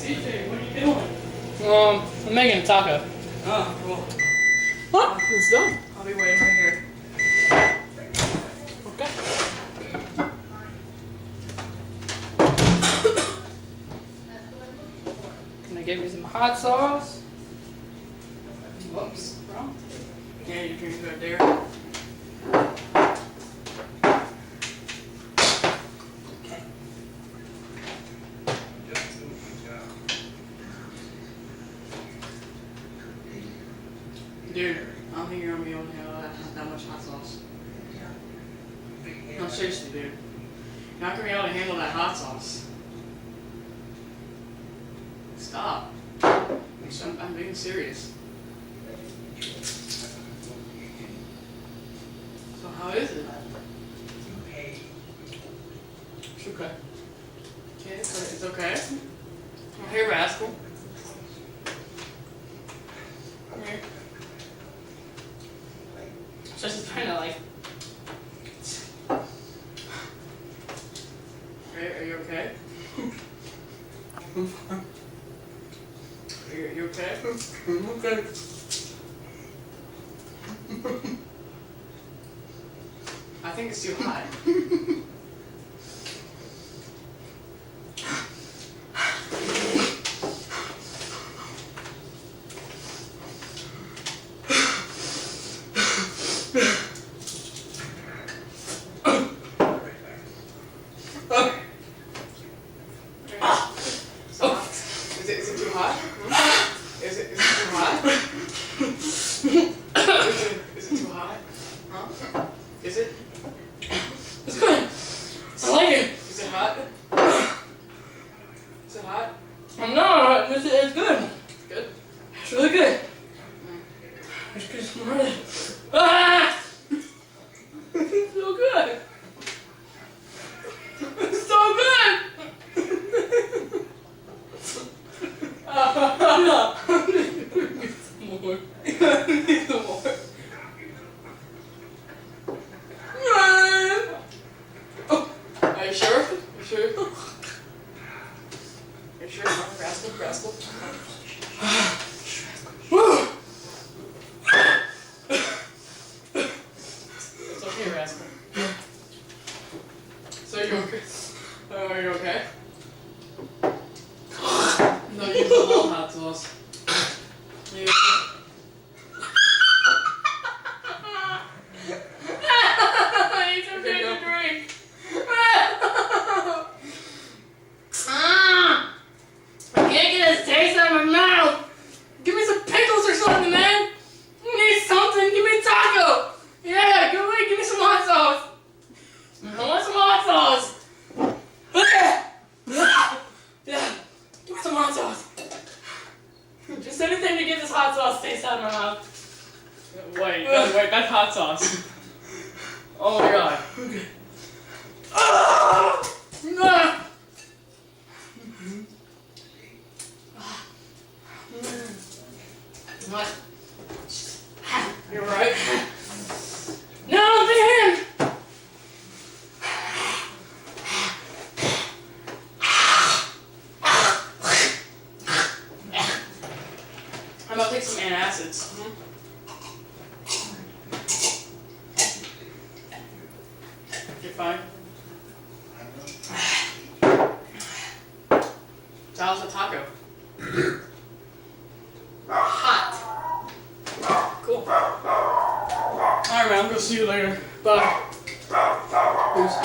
CJ, what are you doing? I'm making a taco. Oh, cool. What? It's done. I'll be waiting right here. Okay. Can I get me some hot sauce? Whoops, wrong. Yeah, your drinks right there. Okay. Dude, I don't think you're gonna be able to handle that much hot sauce. No, seriously, dude. You're not gonna be able to handle that hot sauce. Stop. I'm being serious. So how is it? It's okay. Okay, it's okay. Oh, hey, rascal. Come here. Just trying to like. Are you okay? Are you okay? Okay. I think it's too hot. Is it too hot? Is it too hot? Is it too hot? Huh? Is it? It's good. I like it. Is it hot? Is it hot? I'm not. It's good. Good? It's really good. It's good. Ah! It's so good. It's so good. More. Need some more. Are you sure? You sure? You sure? Rascal, rascal. Woo! It's okay, rascal. So you okay? Are you okay? No, use the whole hot sauce. You It's okay to drink. I can't get a taste out of my mouth. Give me some pickles or something, man. I need something. Give me a taco. Yeah, give me some hot sauce. I want some hot sauce. Yeah, give me some hot sauce. Just anything to get this hot sauce taste out of my mouth. wait, that's hot sauce. Oh my god. Okay. Ah! Ah! What? You're right. No, man! I'm about to take some antacids. You're fine. So how's the taco? Hot. Cool. Alright, man, I'm gonna see you later. Bye. Peace.